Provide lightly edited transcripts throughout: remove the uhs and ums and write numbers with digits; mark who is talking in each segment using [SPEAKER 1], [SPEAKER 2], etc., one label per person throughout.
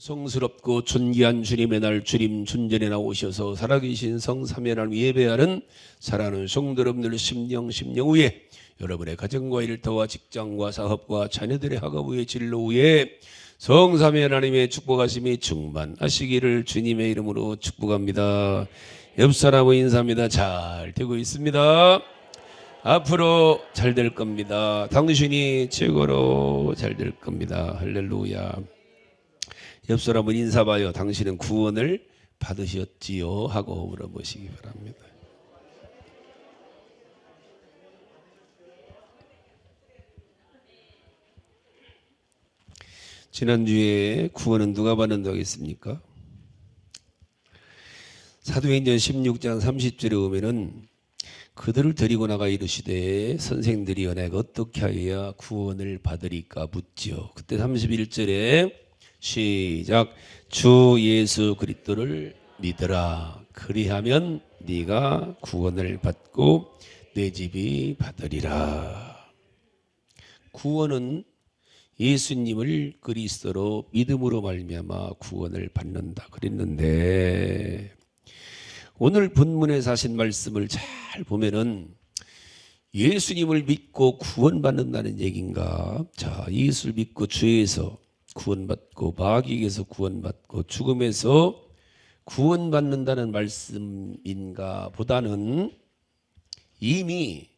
[SPEAKER 1] 성스럽고 존귀한 주님의 날 주님 존전에 나오셔서 살아계신 성삼위 하나님 예배하는 사랑하는 성도 여러분들 심령 위에 여러분의 가정과 일터와 직장과 사업과 자녀들의 학업의 진로 위에 성삼위 하나님의 축복하심이 충만하시기를 주님의 이름으로 축복합니다. 옆 사람의 인사합니다. 잘 되고 있습니다. 앞으로 잘 될 겁니다. 당신이 최고로 잘 될 겁니다. 할렐루야. 옆 사람은 인사봐요. 당신은 구원을 받으셨지요? 하고 물어보시기 바랍니다. 지난주에 구원은 누가 받는다고 했습니까? 사도행전 16장 30절에 오면은 그들을 데리고 나가 이르시되 선생들이 내가 어떻게 하여야 구원을 받으리까 묻지요. 그때 31절에 시작. 주 예수 그리스도를 믿으라. 그리하면 네가 구원을 받고 내 집이 받으리라. 구원은 예수님을 그리스도로 믿음으로 말미암아 구원을 받는다 그랬는데, 오늘 본문에서 하신 말씀을 잘 보면은 예수님을 믿고 구원받는다는 얘기인가? 자, 예수를 믿고 죄에서 구원받고 마귀에게서 구원받고 죽음에서 구원받는다는 말씀인가 보다는 이미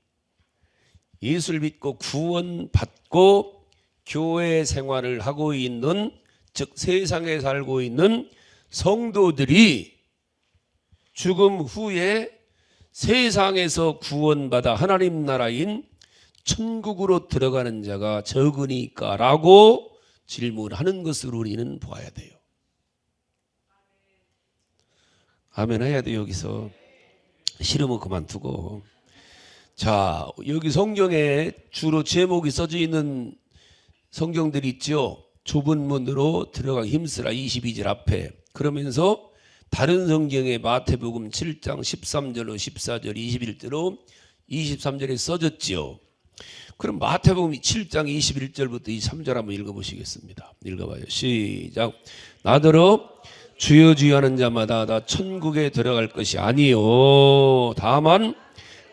[SPEAKER 1] 예수를 믿고 구원받고 교회 생활을 하고 있는, 즉 세상에 살고 있는 성도들이 죽음 후에 세상에서 구원받아 하나님 나라인 천국으로 들어가는 자가 적으니까 라고 질문하는 것으로 우리는 보아야 돼요. 아멘 해야 돼요. 여기서 싫으면 그만두고. 자, 여기 성경에 주로 제목이 써져 있는 성경들이 있죠. 좁은 문으로 들어가기 힘쓰라 22절 앞에. 그러면서 다른 성경에 마태복음 7장 13절로 14절 21절로 23절에 써졌지요. 그럼 마태복음 7장 21절부터 23절 한번 읽어보시겠습니다. 읽어봐요. 시작. 나더러 주여 주여 하는 자마다 다 천국에 들어갈 것이 아니요 다만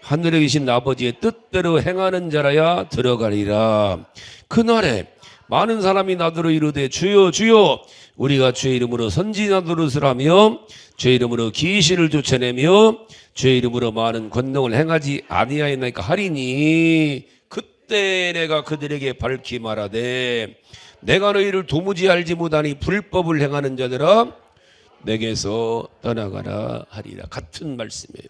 [SPEAKER 1] 하늘에 계신 아버지의 뜻대로 행하는 자라야 들어가리라. 그날에 많은 사람이 나더러 이르되 주여 주여 우리가 주의 이름으로 선지자 노릇을 하며 주의 이름으로 귀신을 쫓아내며 주의 이름으로 많은 권능을 행하지 아니하였나이까 하리니, 그때 내가 그들에게 밝히 말하되 내가 너희를 도무지 알지 못하니 불법을 행하는 자들아 내게서 떠나가라 하리라. 같은 말씀이에요.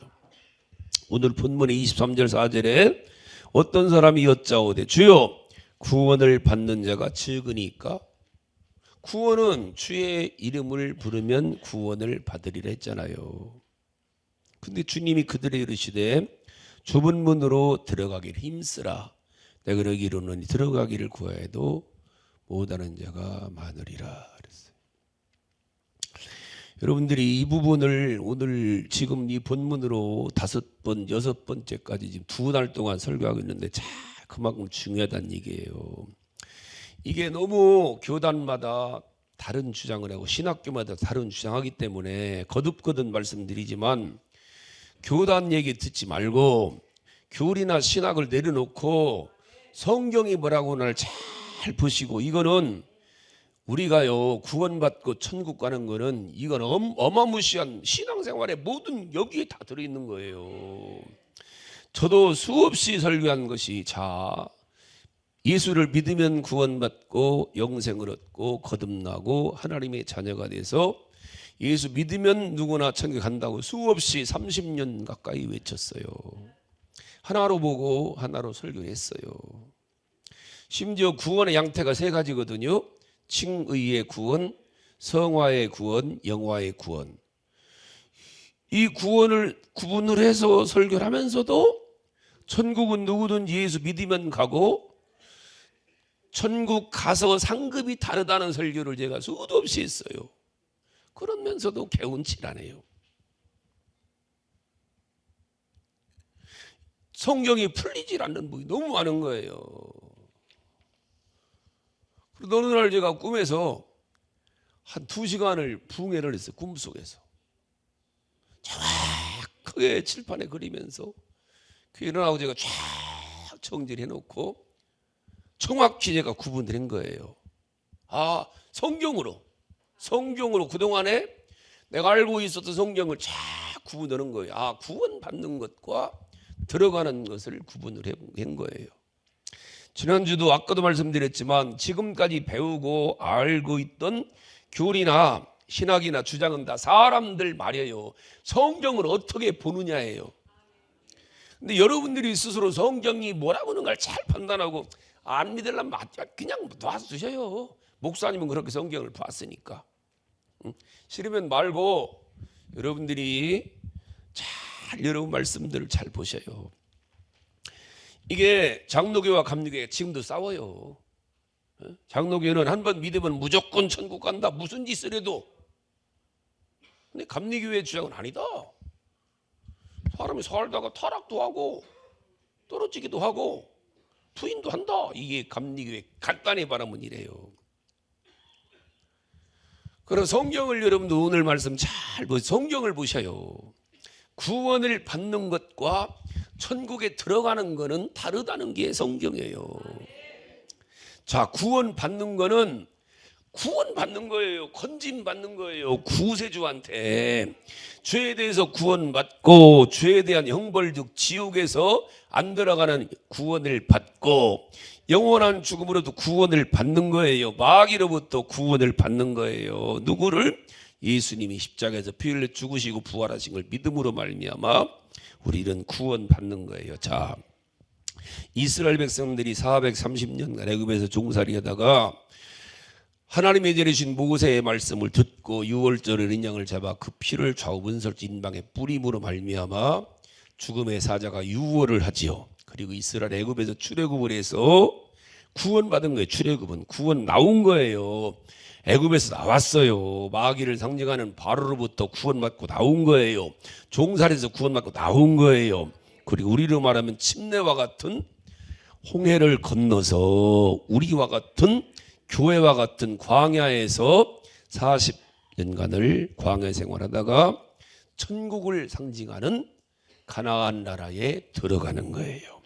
[SPEAKER 1] 오늘 본문의 23절 4절에 어떤 사람이 여짜오되 주여 구원을 받는 자가 적으니까. 구원은 주의 이름을 부르면 구원을 받으리라 했잖아요. 근데 주님이 그들에 이르시되 좁은 문으로 들어가기를 힘쓰라. 내가 그러기로는 들어가기를 구하여도 못하는 자가 많으리라 그랬어요. 여러분들이 이 부분을 오늘 지금 이 본문으로 5번, 6번째까지 지금 2달 동안 설교하고 있는데 참 그만큼 중요하다는 얘기예요. 이게 너무 교단마다 다른 주장을 하고 신학교마다 다른 주장하기 때문에 거듭거듭 말씀드리지만, 교단 얘기 듣지 말고 교리나 신학을 내려놓고 성경이 뭐라고 하나를 잘 보시고, 이거는 우리가요 구원받고 천국 가는 거는 이건 어마무시한 신앙생활의 모든 여기에 다 들어있는 거예요. 저도 수없이 설교한 것이, 자, 예수를 믿으면 구원받고 영생을 얻고 거듭나고 하나님의 자녀가 돼서 예수 믿으면 누구나 천국 간다고 수없이 30년 가까이 외쳤어요. 하나로 보고 하나로 설교했어요. 심지어 구원의 양태가 3가지거든요. 칭의의 구원, 성화의 구원, 영화의 구원. 이 구원을 구분을 해서 설교를 하면서도 천국은 누구든지 예수 믿으면 가고 천국 가서 상급이 다르다는 설교를 제가 수도 없이 했어요. 그러면서도 개운치 않아요. 성경이 풀리질 않는 부분이 너무 많은 거예요. 그리고 어느 날 제가 꿈에서 한 2시간을 붕해를 했어요. 꿈속에서. 정확하게 칠판에 그리면서 그 일어나고 제가 쫙 정리해 놓고 정확히 제가 구분을 한 거예요. 아, 성경으로 그동안에 내가 알고 있었던 성경을 쫙 구분하는 거예요. 아, 구원받는 것과 들어가는 것을 구분을 한 거예요. 지난주도 아까도 말씀드렸지만 지금까지 배우고 알고 있던 교리나 신학이나 주장은 다 사람들 말이에요. 성경을 어떻게 보느냐예요. 근데 여러분들이 스스로 성경이 뭐라고 하는 걸 잘 판단하고 안 믿으려면 그냥 놔두셔요. 목사님은 그렇게 성경을 봤으니까. 싫으면 말고 여러분들이 잘 여러분 말씀들을 잘 보셔요. 이게 장로교와 감리교가 지금도 싸워요. 장로교는 한번 믿으면 무조건 천국 간다. 무슨 짓을 해도. 근데 감리교의 주장은 아니다. 사람이 살다가 타락도 하고 떨어지기도 하고 부인도 한다. 이게 감리교의 간단히 말하면 이래요. 그럼 성경을 여러분들 오늘 말씀 잘 보세요. 성경을 보셔요. 구원을 받는 것과 천국에 들어가는 것은 다르다는 게 성경이에요. 자, 구원 받는 거는 구원 받는 거예요. 건진 받는 거예요. 구세주한테 죄에 대해서 구원받고 죄에 대한 형벌 즉 지옥에서 안 들어가는 구원을 받고 영원한 죽음으로도 구원을 받는 거예요. 마귀로부터 구원을 받는 거예요. 누구를? 예수님이 십자가에서 피 흘려 죽으시고 부활하신 걸 믿음으로 말미암아 우리는 구원받는 거예요. 자, 이스라엘 백성들이 430년간 애굽에서 종살이하다가 하나님이 내리신 모세의 말씀을 듣고 유월절에 어린 양을 잡아 그 피를 좌우 문설주 인방에 뿌림으로 말미암아 죽음의 사자가 유월을 하지요. 그리고 이스라엘 애굽에서 출애굽을 해서 구원받은 거예요. 출애굽은 구원 나온 거예요. 애굽에서 나왔어요. 마귀를 상징하는 바로로부터 구원받고 나온 거예요. 종살에서 구원받고 나온 거예요. 그리고 우리로 말하면 침례와 같은 홍해를 건너서 우리와 같은 교회와 같은 광야에서 40년간을 광야 생활하다가 천국을 상징하는 가나안 나라에 들어가는 거예요.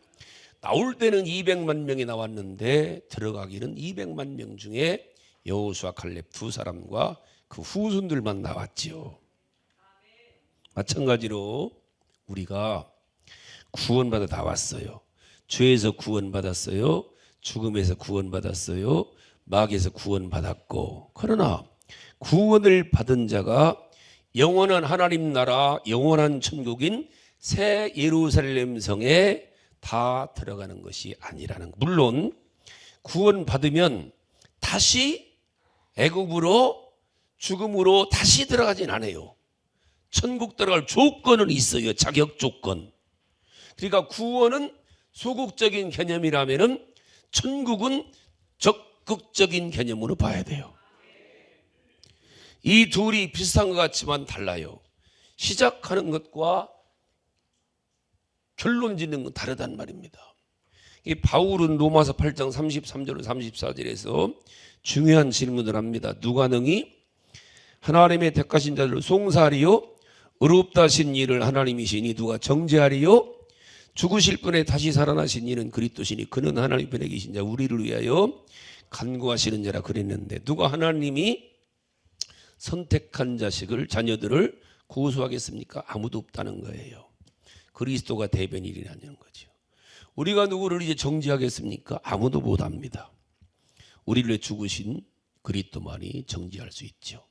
[SPEAKER 1] 나올 때는 200만 명이 나왔는데 들어가기는 200만 명 중에 여호수아 칼렙 두 사람과 그 후손들만 나왔지요. 마찬가지로 우리가 구원받아 나왔어요. 죄에서 구원받았어요. 죽음에서 구원받았어요. 마귀에서 구원받았고, 그러나 구원을 받은 자가 영원한 하나님 나라, 영원한 천국인 새 예루살렘 성에 다 들어가는 것이 아니라는 것. 물론 구원받으면 다시 애굽으로 죽음으로 다시 들어가진 않아요. 천국 들어갈 조건은 있어요. 자격 조건. 그러니까 구원은 소극적인 개념이라면은 천국은 적극적인 개념으로 봐야 돼요. 이 둘이 비슷한 것 같지만 달라요. 시작하는 것과 결론 짓는 건 다르단 말입니다. 이 바울은 로마서 8장 33절 34절에서 중요한 질문을 합니다. 누가 능히 하나님의 택하신 자들을 송사하리요? 의롭다 하신 이를 하나님이시니 누가 정죄하리요? 죽으실 분에 다시 살아나신 이는 그리스도시니 그는 하나님 편에 계신 자 우리를 위하여 간구하시는 자라 그랬는데 누가 하나님이 선택한 자녀들을 고소하겠습니까? 아무도 없다는 거예요. 그리스도가 대변인이라는 거죠. 우리가 누구를 이제 정죄하겠습니까? 아무도 못합니다. 우리를 위해 죽으신 그리스도만이 정죄할 수 있죠.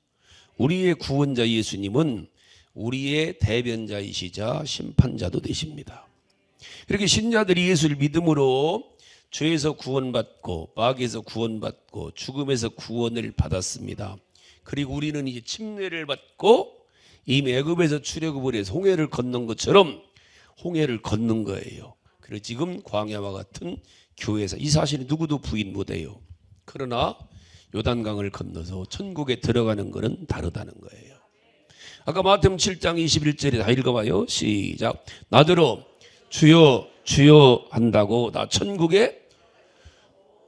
[SPEAKER 1] 우리의 구원자 예수님은 우리의 대변자이시자 심판자도 되십니다. 이렇게 신자들이 예수를 믿음으로 죄에서 구원받고 마귀에서 구원받고 죽음에서 구원을 받았습니다. 그리고 우리는 이제 침례를 받고 이미 애굽에서 출애굽을 해서 홍해를 건넌 것처럼 홍해를 걷는 거예요. 그래서 지금 광야와 같은 교회에서 이 사실이 누구도 부인 못해요. 그러나 요단강을 건너서 천국에 들어가는 것은 다르다는 거예요. 아까 마태복음 7장 21절에 다 읽어봐요. 시작. 나더러 주여 주여 한다고 나 천국에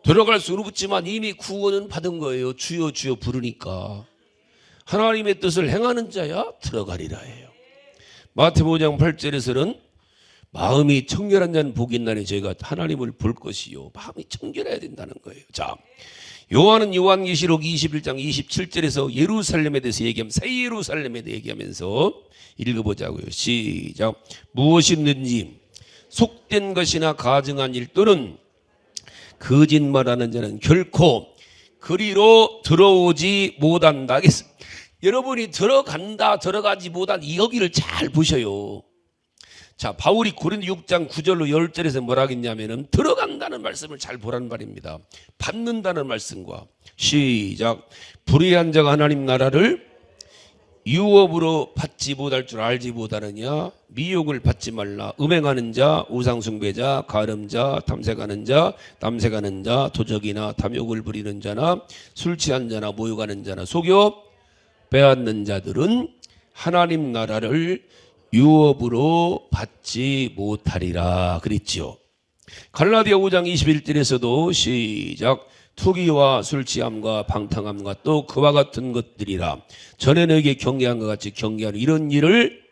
[SPEAKER 1] 들어갈 수는 없지만 이미 구원은 받은 거예요. 주여 주여 부르니까. 하나님의 뜻을 행하는 자야 들어가리라 해요. 마태복음 5장 8절에서는 마음이 청결한 자는 복이 있나니 저희가 하나님을 볼 것이요. 마음이 청결해야 된다는 거예요. 자, 요한은 요한계시록 21장 27절에서 예루살렘에 대해서 얘기하면 새 예루살렘에 대해 얘기하면서 읽어보자고요. 시작. 무엇이든지 속된 것이나 가증한 일 또는 거짓말하는 자는 결코 그리로 들어오지 못한다. 여러분이 들어간다 들어가지 못한 이 여기를 잘 보셔요. 자, 바울이 고린도 6장 9절로 10절에서 뭐라 하겠냐면은 들어간다는 말씀을 잘 보라는 말입니다. 받는다는 말씀과 시작. 불의한 자가 하나님 나라를 유업으로 받지 못할 줄 알지 못하느냐. 미혹을 받지 말라. 음행하는 자, 우상숭배자, 가늠자, 탐색하는 자, 남색하는 자, 도적이나 탐욕을 부리는 자나 술 취한 자나 모욕하는 자나 속여 빼앗는 자들은 하나님 나라를 유업으로 받지 못하리라 그랬죠. 갈라디아 5장 21절에서도 시작. 투기와 술취함과 방탕함과 또 그와 같은 것들이라. 전에 너에게 경계한 것 같이 경계하는 이런 일을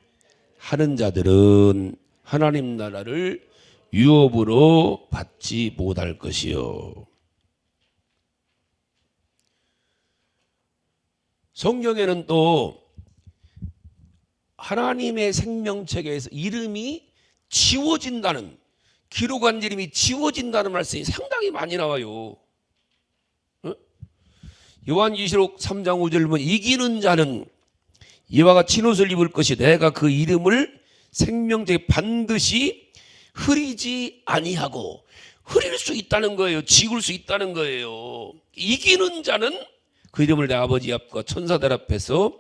[SPEAKER 1] 하는 자들은 하나님 나라를 유업으로 받지 못할 것이요. 성경에는 또 하나님의 생명책에서 이름이 지워진다는, 기록한 이름이 지워진다는 말씀이 상당히 많이 나와요. 요한계시록 3장 5절 보면 이기는 자는 이와 같이 흰옷을 입을 것이 내가 그 이름을 생명책에 반드시 흐리지 아니하고, 흐릴 수 있다는 거예요. 지울 수 있다는 거예요. 이기는 자는 그 이름을 내 아버지 앞과 천사들 앞에서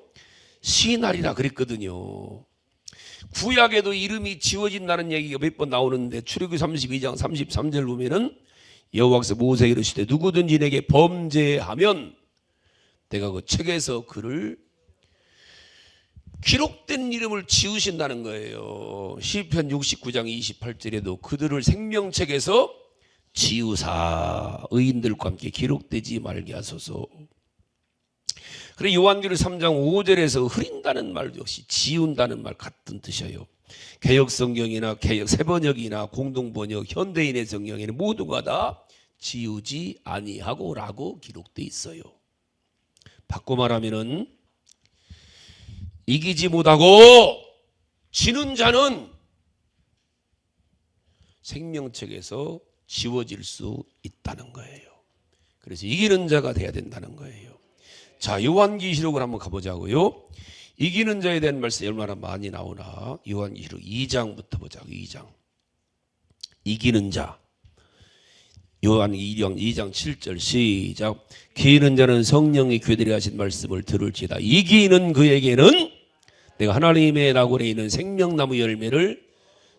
[SPEAKER 1] 시인하리라 그랬거든요. 구약에도 이름이 지워진다는 얘기가 몇 번 나오는데 출애굽기 32장 33절 보면은 여호와께서 모세에게 이르시되 누구든지 내게 범죄하면 내가 그 책에서 그를 기록된 이름을 지우신다는 거예요. 시편 69장 28절에도 그들을 생명책에서 지우사 의인들과 함께 기록되지 말게 하소서. 그래 요한계시록 3장 5절에서 흐린다는 말도 역시 지운다는 말 같은 뜻이에요. 개역성경이나 개역 새번역이나 공동번역 현대인의 성경에는 모두가 다 지우지 아니하고 라고 기록되어 있어요. 바꿔 말하면은 이기지 못하고 지는 자는 생명책에서 지워질 수 있다는 거예요. 그래서 이기는 자가 돼야 된다는 거예요. 자, 요한계시록을 한번 가보자고요. 이기는 자에 대한 말씀이 얼마나 많이 나오나. 요한계시록 2장부터 보자고. 2장 이기는 자. 요한계시록 2장 7절 시작. 기는 자는 성령이 그들이 하신 말씀을 들을지다. 이기는 그에게는 내가 하나님의 나골에 있는 생명나무 열매를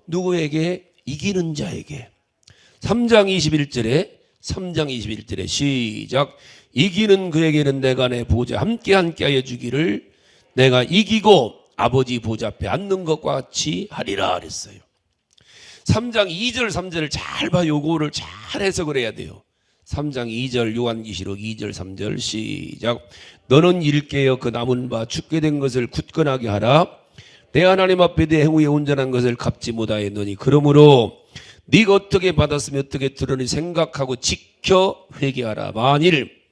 [SPEAKER 1] 누구에게? 이기는 자에게. 3장 21절에 시작. 이기는 그에게는 내가 내 보좌 함께하여 주기를 내가 이기고 아버지 보좌 앞에 앉는 것과 같이 하리라 그랬어요. 3장 2절 3절을 잘 봐. 요거를 잘 해석을 해야 돼요. 3장 2절 요한계시록 2절 3절 시작. 너는 일깨어 그 남은 바 죽게 된 것을 굳건하게 하라. 내 하나님 앞에 내 행위에 온전한 것을 갚지 못하였노니 그러므로 네가 어떻게 받았으면 어떻게 들으니 생각하고 지켜 회개하라. 만일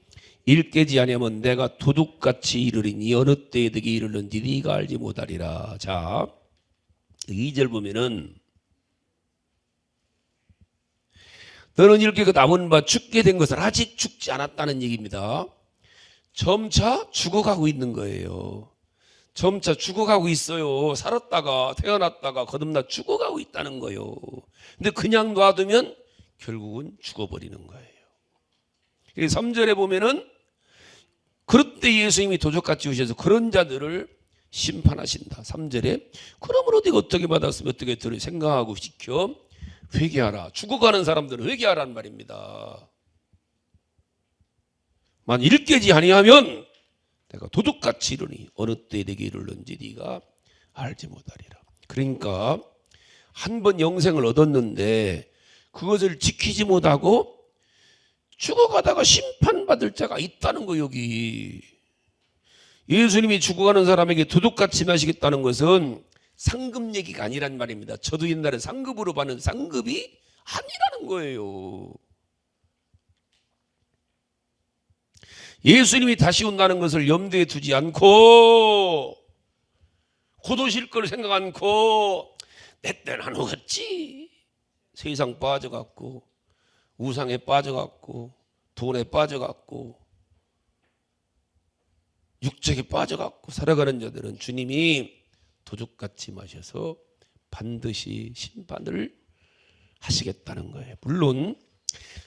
[SPEAKER 1] 일 깨지 아니하면 내가 도둑같이 이르리니 어느 때에 득이 이르는지 네가 알지 못하리라. 자, 2절 보면은 너는 이렇게 그 남은 바 죽게 된 것을 아직 죽지 않았다는 얘기입니다. 점차 죽어가고 있는 거예요. 점차 죽어가고 있어요. 살았다가 태어났다가 거듭나 죽어가고 있다는 거예요. 근데 그냥 놔두면 결국은 죽어버리는 거예요. 3절에 보면은 그럴 때 예수님이 도적같이 오셔서 그런 자들을 심판하신다. 3절에 그러므로 네가 어떻게 받았으면 어떻게 들으니 생각하고 지켜 회개하라. 죽어가는 사람들은 회개하라는 말입니다. 만 일 깨지 아니하면 내가 도둑같이 이르니 어느 때에 내게 이르는지 네가 알지 못하리라. 그러니까 한 번 영생을 얻었는데 그것을 지키지 못하고 죽어가다가 심판받을 자가 있다는 거. 여기 예수님이 죽어가는 사람에게 도둑같이 마시겠다는 것은 상급 얘기가 아니란 말입니다. 저도 옛날에 상급으로 받는 상급이 아니라는 거예요. 예수님이 다시 온다는 것을 염두에 두지 않고 곧 오실 걸 생각 않고 내 때는 안 오겠지. 세상 빠져갖고 우상에 빠져갖고 돈에 빠져갖고 육적에 빠져갖고 살아가는 자들은 주님이 도둑같이 마셔서 반드시 심판을 하시겠다는 거예요. 물론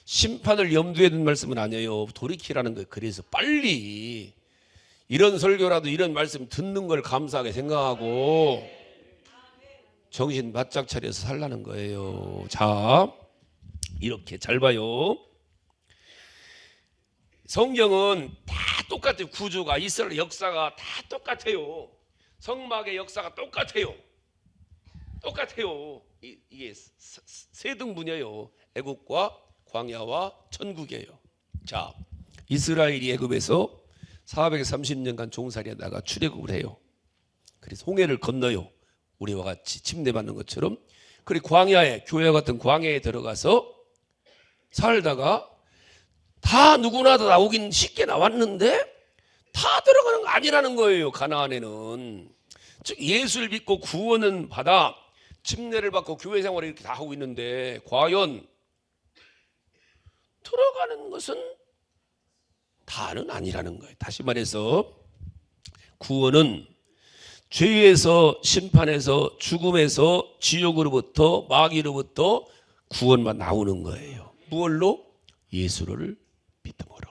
[SPEAKER 1] 심판을 염두에 둔 말씀은 아니에요. 돌이키라는 거예요. 그래서 빨리 이런 설교라도 이런 말씀 듣는 걸 감사하게 생각하고 정신 바짝 차려서 살라는 거예요. 자, 이렇게 잘 봐요. 성경은 다 똑같아요. 구조가, 이스라엘 역사가 다 똑같아요. 성막의 역사가 똑같아요. 똑같아요. 이게 세 등분이에요. 애국과 광야와 천국이에요. 자, 이스라엘이 애굽에서 430년간 종살이하다가 출애굽을 해요. 그래서 홍해를 건너요. 우리와 같이 침례받는 것처럼. 그리고 광야에, 교회와 같은 광야에 들어가서 살다가 다 누구나 다 나오긴 쉽게 나왔는데 다 들어가는 거 아니라는 거예요. 가나안에는. 즉 예수를 믿고 구원은 받아 침례를 받고 교회 생활을 이렇게 다 하고 있는데 과연 들어가는 것은 다는 아니라는 거예요. 다시 말해서 구원은 죄에서, 심판에서, 죽음에서, 지옥으로부터, 마귀로부터 구원만 나오는 거예요. 무엇로? 예수를 믿음으로.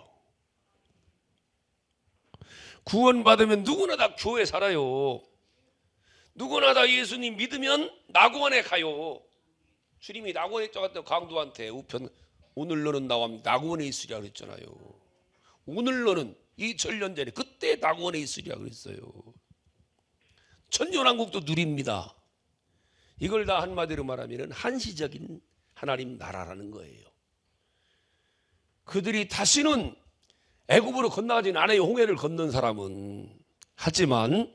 [SPEAKER 1] 구원받으면 누구나 다 교회 살아요. 누구나 다 예수님 믿으면 낙원에 가요. 주님이 낙원에 쫓았던 강도한테 우편, 오늘 너는 나와 낙원에 있으리라 그랬잖아요. 오늘 너는 2000년 전에 그때 낙원에 있으리라 그랬어요. 천년왕국도 누립니다. 이걸 다 한마디로 말하면 한시적인 하나님 나라라는 거예요. 그들이 다시는 애굽으로 건너가지는 않아요. 홍해를 건넌 사람은. 하지만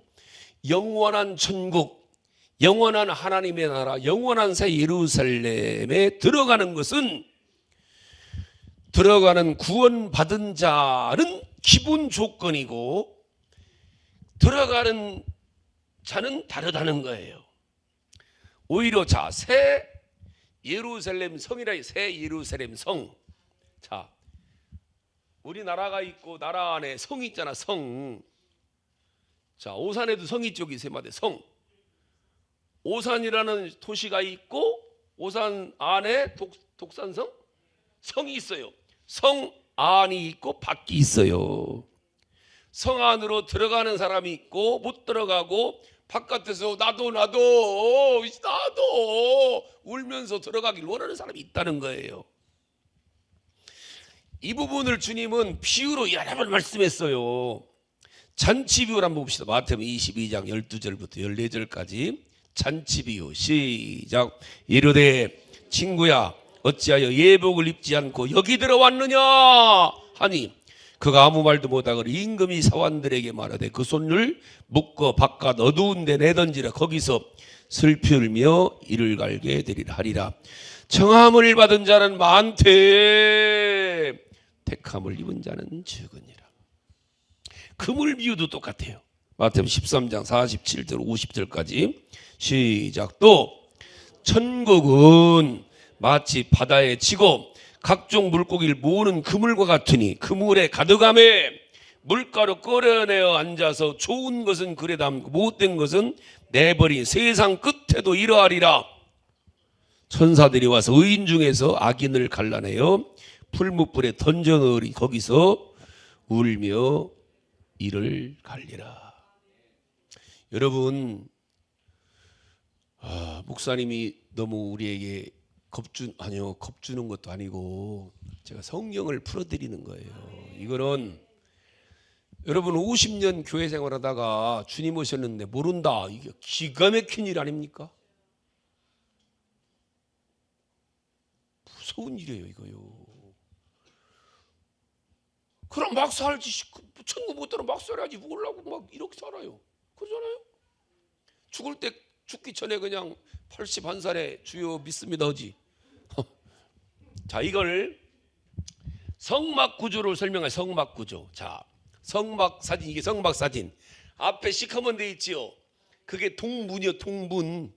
[SPEAKER 1] 영원한 천국, 영원한 하나님의 나라, 영원한 새 예루살렘에 들어가는 것은, 들어가는 구원받은 자는 기본 조건이고 들어가는 자는 다르다는 거예요. 오히려 자, 새 예루살렘 성이라, 새 예루살렘 성. 자, 우리나라가 있고 나라 안에 성이 있잖아. 성. 자, 오산에도 성이 쪽이 세 마디 성. 오산이라는 도시가 있고 오산 안에 독산성 성이 있어요. 성 안이 있고 밖이 있어요. 성 안으로 들어가는 사람이 있고 못 들어가고 바깥에서 나도 울면서 들어가길 원하는 사람이 있다는 거예요. 이 부분을 주님은 비유로 여러 번 말씀했어요. 잔치 비유를 한번 봅시다. 마태복음 22장 12절부터 14절까지 잔치 비유 시작. 이르되 친구야 어찌하여 예복을 입지 않고 여기 들어왔느냐 하니 그가 아무 말도 못하고 임금이 사환들에게 말하되 그 손을 묶어 바깥 어두운 데 내던지라. 거기서 슬피 울며 이를 갈게 되리라 하리라. 청함을 받은 자는 많되 택함을 입은 자는 적으니라. 그물 비유도 똑같아요. 마태복음 13장 47절 50절까지 시작. 또 천국은 마치 바다에 치고 각종 물고기를 모으는 그물과 같으니 그물에 가득함에 물가로 끌어내어 앉아서 좋은 것은 그래 담고 못된 것은 내버린 세상 끝에도 이러하리라. 천사들이 와서 의인 중에서 악인을 갈라내어 풀무불에 던져 넣으리. 거기서 울며 이를 갈리라. 여러분, 목사님이 너무 우리에게 겁주는 것도 아니고 제가 성경을 풀어드리는 거예요. 이거는 여러분 50년 교회 생활하다가 주님 오셨는데 모른다. 이게 기가 막힌 일 아닙니까? 무서운 일이에요 이거요. 그럼 막 살지 천국 못 들어 막 살아야지 먹으려고 막 이렇게 살아요. 그러잖아요. 죽을 때 죽기 전에 그냥 81살에 주여 믿습니다 하지. 자, 이걸 성막 구조를 설명할 성막 구조. 자, 성막 사진, 이게 성막 사진. 앞에 시커먼 데 있지요. 그게 동문이요, 동문.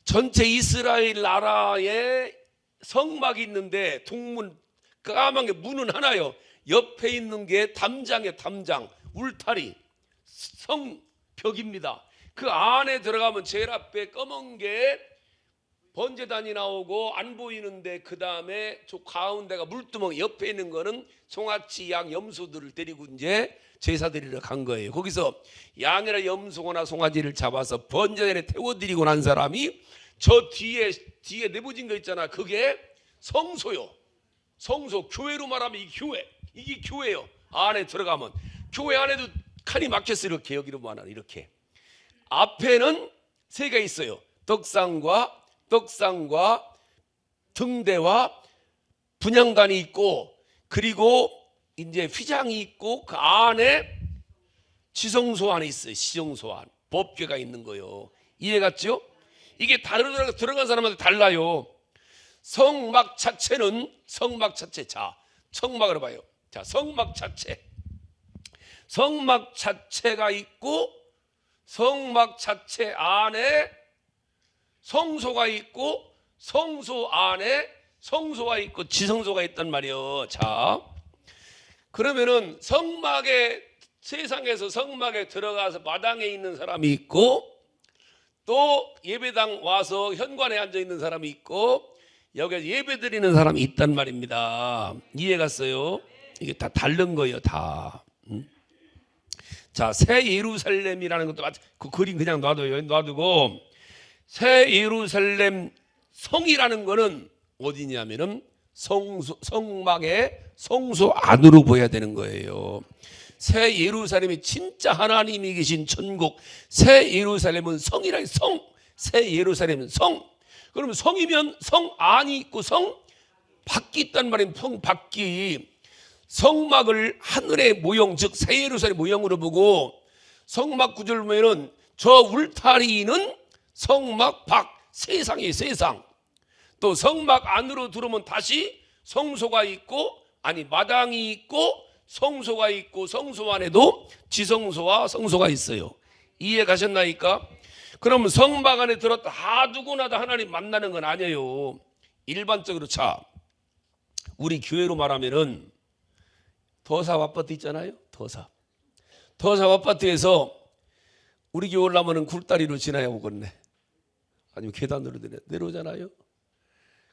[SPEAKER 1] 전체 이스라엘 나라에 성막이 있는데 동문 까만 게 문은 하나요. 옆에 있는 게 담장이에요. 담장, 울타리, 성벽입니다. 그 안에 들어가면 제일 앞에 검은 게 번제단이 나오고 안 보이는데 그 다음에 저 가운데가 물두멍, 옆에 있는 거는 송아지, 양, 염소들을 데리고 이제 제사 드리러 간 거예요. 거기서 양이나 염소나 송아지를 잡아서 번제단에 태워드리고 난 사람이 저 뒤에 내부진 거 있잖아. 그게 성소요. 성소, 교회로 말하면 이 교회, 이게 교회요. 안에 들어가면 교회 안에도 칸이 막혔어요. 이렇게 여기로 말하면 이렇게 앞에는 세 개 있어요. 떡상과 등대와 분향단이 있고, 그리고 이제 휘장이 있고, 그 안에 지성소 안에 있어요. 지성소 안, 법궤가 있는 거예요. 이해갔죠? 이게 들어간 사람한테 달라요. 성막 자체는 성막 자체. 자, 성막으로 봐요. 자, 성막 자체가 있고, 성막 자체 안에 성소가 있고, 성소 안에 성소가 있고 지성소가 있단 말이에요. 자, 그러면은 성막에, 세상에서 성막에 들어가서 마당에 있는 사람이 있고, 또 예배당 와서 현관에 앉아 있는 사람이 있고, 여기서 예배 드리는 사람이 있단 말입니다. 이해 갔어요? 이게 다 다른 거예요, 다. 자, 새 예루살렘이라는 것도 그 그림 그냥 놔두고, 새 예루살렘 성이라는 거는 어디냐면은 성막의 성소 안으로 보여야 되는 거예요. 새 예루살렘이 진짜 하나님이 계신 천국, 새 예루살렘은 성이라. 새 예루살렘은 성. 그러면 성이면 성 안이 있고 성 밖이 있단 말이에요. 성 밖이. 성막을 하늘의 모형, 즉 새 예루살렘 모형으로 보고, 성막 구조를 보면은 저 울타리는 성막 밖, 세상이에요. 세상. 또 성막 안으로 들어오면 다시 성소가 있고, 아니 마당이 있고 성소가 있고, 성소 안에도 지성소와 성소가 있어요. 이해 가셨나이까? 그러면 성막 안에 들었다 다 누구나 다 하나님 만나는 건 아니에요. 일반적으로. 자, 우리 교회로 말하면은 더사 아파트 있잖아요. 더사 아파트에서 우리 교회 올라오면 굴다리로 지나야 오겠네. 아니면 계단으로 내려오잖아요.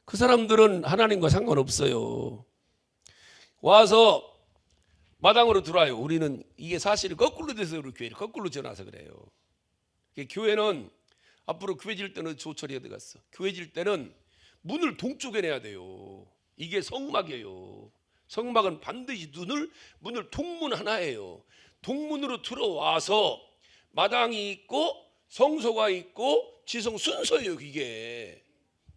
[SPEAKER 1] 그 사람들은 하나님과 상관없어요. 와서 마당으로 들어와요. 우리는 이게 사실은 거꾸로 돼서 우리 교회를 거꾸로 지어놔서 그래요. 교회는 앞으로 교회 질 때는 조처리가 들어갔어. 교회 질 때는 문을 동쪽에 내야 돼요. 이게 성막이에요. 성막은 반드시 문을 동문 하나예요. 동문으로 들어와서 마당이 있고 성소가 있고 지성 순서예요. 이게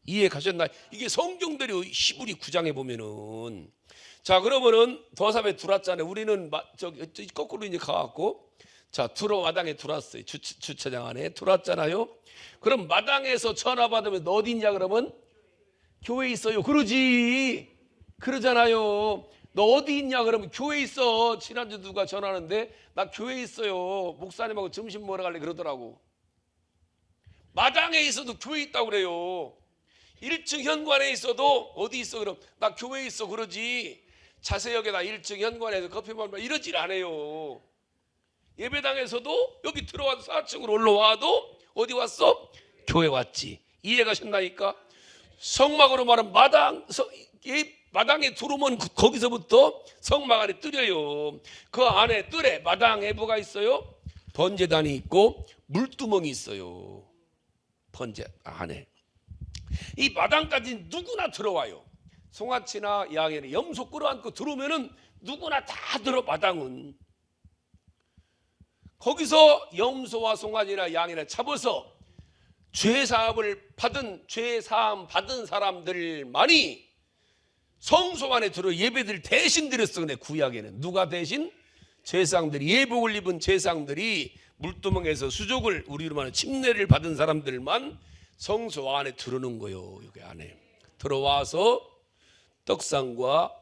[SPEAKER 1] 이해 가셨나요? 이게 성경대로 히브리 9장에 보면은. 자, 그러면은 더삽에 들어왔잖아요. 우리는 저기 거꾸로 이제 가갖고, 자, 마당에 들어왔어요. 주차장 안에 들어왔잖아요. 그럼 마당에서 전화 받으면 너 어디 있냐 그러면 교회에 있어요. 그러잖아요. 너 어디 있냐 그러면 교회에 있어. 지난주 누가 전화하는데 나 교회에 있어요. 목사님하고 점심 먹으러 갈래 그러더라고. 마당에 있어도 교회에 있다고 그래요. 1층 현관에 있어도 어디 있어 그럼 나 교회에 있어 그러지. 자세역에다 1층 현관에서 커피 먹으면 이러질 않아요. 예배당에서도 여기 들어와서 4층으로 올라와도 어디 왔어? 교회 왔지. 이해 가셨나니까? 성막으로 말하면 마당에 들어오면 거기서부터 성막 안에 뜰이에요. 그 안에 뜰에 마당에 뭐가 있어요? 번제단이 있고 물두멍이 있어요. 번제 안에. 이 마당까지 누구나 들어와요. 송아치나 양이나 염소 끌어안고 들어오면은 누구나 다 들어. 마당은 거기서 염소와 송아지나 양이나 잡아서 죄사함 받은 사람들만이 성소 안에 들어 예배들 대신 드렸어. 근데 구약에는 누가 대신? 제사장들이, 예복을 입은 제사장들이 물두멍에서 수족을, 우리로 말하는 침례를 받은 사람들만 성소 안에 들어오는 거예요. 여기 안에 들어와서 떡상과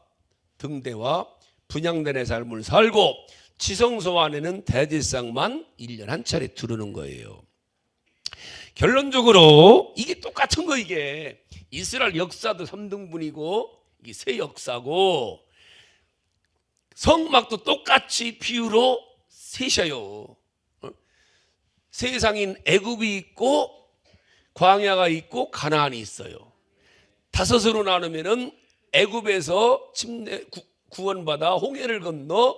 [SPEAKER 1] 등대와 분향단의 삶을 살고, 지성소 안에는 대제사장만 1년 한 차례 들어오는 거예요. 결론적으로 이게 똑같은 거. 이게 이스라엘 역사도 3등분이고 이게 새 역사고, 성막도 똑같이 비유로 셋이에요. 세상인 애굽이 있고 광야가 있고 가나안이 있어요. 5으로 나누면은 애굽에서 구원받아 홍해를 건너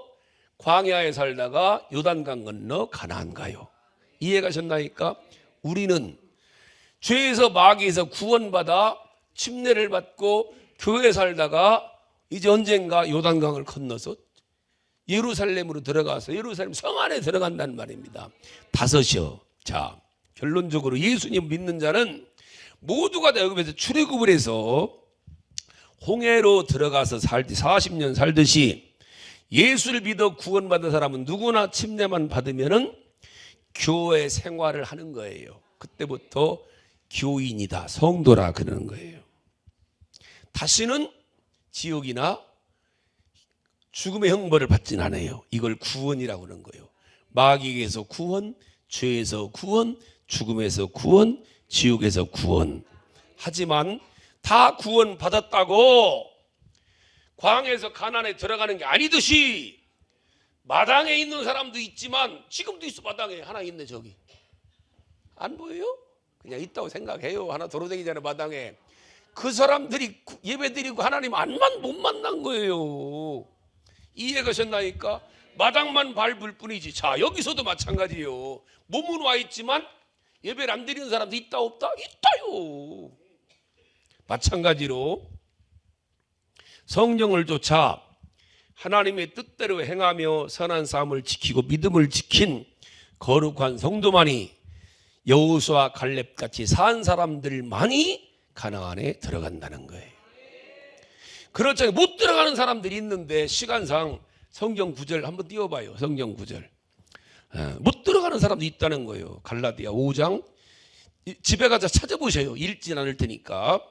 [SPEAKER 1] 광야에 살다가 요단강 건너 가나안 가요. 이해가셨나이까? 우리는 죄에서 마귀에서 구원받아 침례를 받고 교회에 살다가 이제 언젠가 요단강을 건너서 예루살렘으로 들어가서 예루살렘 성 안에 들어간다는 말입니다. 5이요. 자, 결론적으로 예수님 믿는 자는 모두가 다 애굽에서 출애굽을 해서 홍해로 들어가서 40년 살듯이, 예수를 믿어 구원받은 사람은 누구나 침례만 받으면은 교회 생활을 하는 거예요. 그때부터 교인이다, 성도라 그러는 거예요. 다시는 지옥이나 죽음의 형벌을 받진 않아요. 이걸 구원이라고 하는 거예요. 마귀에서 구원, 죄에서 구원, 죽음에서 구원, 지옥에서 구원. 하지만 다 구원 받았다고 광야에서 가나안에 들어가는 게 아니듯이, 마당에 있는 사람도 있지만, 지금도 있어. 마당에 하나 있네. 저기 안 보여요? 그냥 있다고 생각해요. 하나 돌아다니잖아요. 마당에. 그 사람들이 예배드리고 하나님 못 만난 거예요. 이해가셨나이까? 마당만 밟을 뿐이지. 자, 여기서도 마찬가지예요. 몸은 와 있지만 예배를 안 드리는 사람도 있다 없다? 있다요. 마찬가지로 성령을 쫓아 하나님의 뜻대로 행하며 선한 삶을 지키고 믿음을 지킨 거룩한 성도만이, 여호수아 갈렙같이 산 사람들만이 가나안에 들어간다는 거예요. 그렇잖아요. 못 들어가는 사람들이 있는데, 시간상 성경 구절 한번 띄워봐요. 성경 구절. 못 들어가는 사람도 있다는 거예요. 갈라디아 5장. 집에 가서 찾아보세요. 읽진 않을 테니까.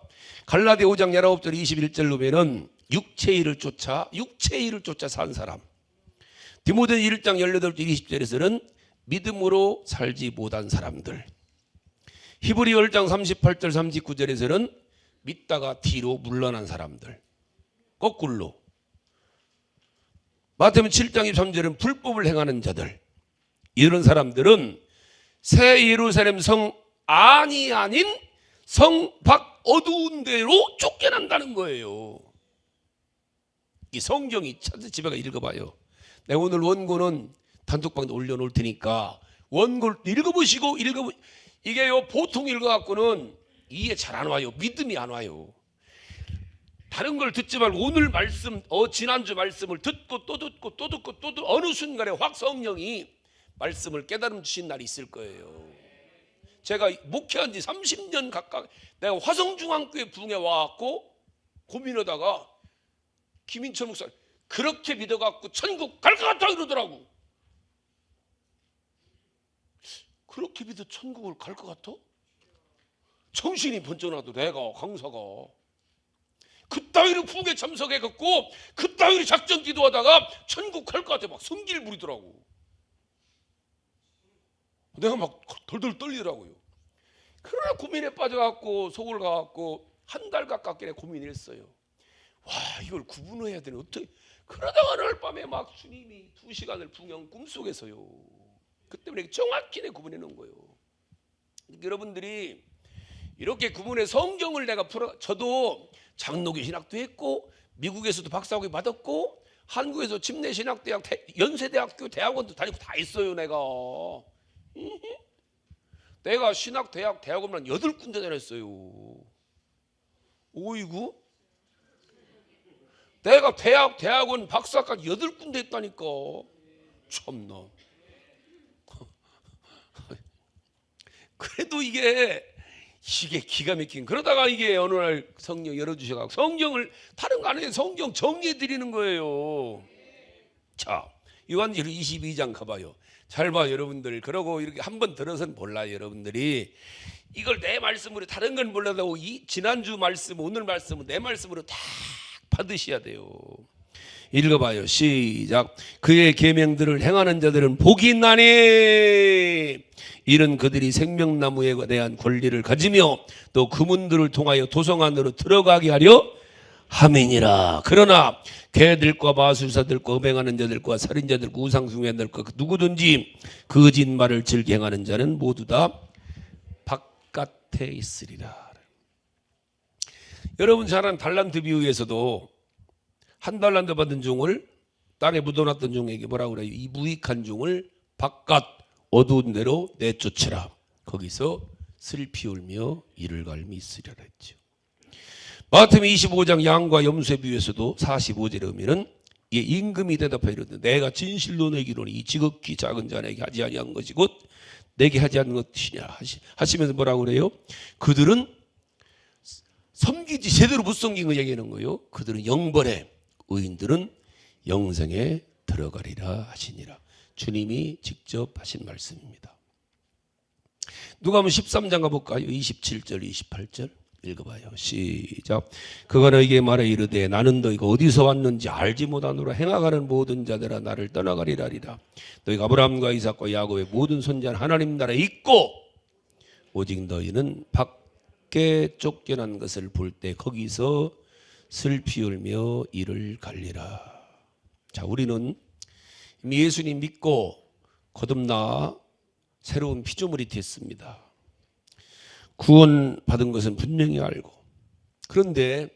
[SPEAKER 1] 갈라디아 5장 19절 21절로 보면은 육체의 일을 쫓아 산 사람. 디모데 1장 18절 20절에서는 믿음으로 살지 못한 사람들. 히브리 10장 38절 39절에서는 믿다가 뒤로 물러난 사람들. 거꾸로. 마태복음 7장 23절은 불법을 행하는 자들. 이런 사람들은 새 예루살렘 성 안이 아닌 성 밖 어두운 데로 쫓겨난다는 거예요. 이 성경이 집에 가 읽어봐요. 내가 오늘 원고는 단톡방에 올려놓을 테니까 원고를 읽어보시고 이게요, 보통 읽어갖고는 이해 잘 안 와요. 믿음이 안 와요. 다른 걸 듣지 말고 오늘 말씀, 지난주 말씀을 듣고 또 듣고 어느 순간에 확 성령이 말씀을 깨달음 주신 날이 있을 거예요. 제가 목회한 지 30년 가까이, 내가 화성중앙교회 부흥에 와갖고 고민하다가 김인철 목사 그렇게 믿어갖고 천국 갈 것 같아 이러더라고. 그렇게 믿어 천국을 갈 것 같아? 정신이 번쩍 나도 내가 강사가 그따위로 부흥에 참석해갖고 그따위로 작전 기도하다가 천국 갈 것 같아 막 성질 부리더라고. 내가 막 덜덜 떨리더라고요. 그러나 고민에 빠져갖고 서울 가갖고 한 달 가깝게 고민했어요. 와, 이걸 구분해야 되네. 어떻게? 그러다가 어느 밤에 막 주님이 2시간을 부흥 꿈속에서요. 그때 우리가 정확히 구분해 놓은 거예요. 여러분들이 이렇게 구분해 성경을 내가 저도 장로교 신학도 했고 미국에서도 박사학위 받았고 한국에서 침례신학대학 연세대학교 대학원도 다니고 다 했어요. 내가 신학대학 대학원만 8군데 다녔어요. 오이구, 내가 대학원 박사까지 8군데 했다니까. 참나. 그래도 이게 기가 막힌. 그러다가 이게 어느 날 성령 열어주셔가지고 성경을 다른 거 아니에요. 성경 정리해 드리는 거예요. 자, 요한계시록 22장 가봐요. 잘 봐 여러분들. 그러고 이렇게 한번 들어서는 몰라요 여러분들이. 이걸 내 말씀으로 다른 건 몰라도 이 지난주 말씀 오늘 말씀은 내 말씀으로 다 받으셔야 돼요. 읽어봐요. 시작. 그의 계명들을 행하는 자들은 복이 있나니 이런 그들이 생명나무에 대한 권리를 가지며 또 그 문들을 통하여 도성 안으로 들어가게 하려 함이니라. 그러나 개들과 마술사들과 음행하는 자들과 살인자들과 우상숭배자들과 누구든지 거짓말을 즐겨 행하는 자는 모두 다 바깥에 있으리라. 여러분 잘 아는 달란트 비유에서도 한 달란트 받은 종을 땅에 묻어놨던 종에게 뭐라고 그래요? 이 무익한 종을 바깥 어두운 데로 내쫓으라. 거기서 슬피 울며 이를 갈미 있으리라 했죠. 마태복음 25장 양과 염소의 비유에서도 45절에 보면은 이 임금이 대답하여 이르되 내가 진실로 내게 이르노니 이 지극히 작은 자에게 하지 아니한 것이 곧 내게 하지 않은 것이냐 하시면서 뭐라고 그래요? 그들은 섬기지 제대로 못 섬긴 거 얘기하는 거예요. 그들은 영벌에 의인들은 영생에 들어가리라 하시니라. 주님이 직접 하신 말씀입니다. 누가복음 13장 가볼까요? 27절 28절 읽어봐요. 시작. 그가 너에게 말해 이르되 나는 너희가 어디서 왔는지 알지 못하노라. 행하가는 모든 자들아 나를 떠나가리라리라. 너희가 아브라함과 이삭과 야곱의 모든 손자는 하나님 나라에 있고 오직 너희는 밖에 쫓겨난 것을 볼 때 거기서 슬피 울며 이를 갈리라. 자, 우리는 예수님 믿고 거듭나 새로운 피조물이 됐습니다. 구원 받은 것은 분명히 알고, 그런데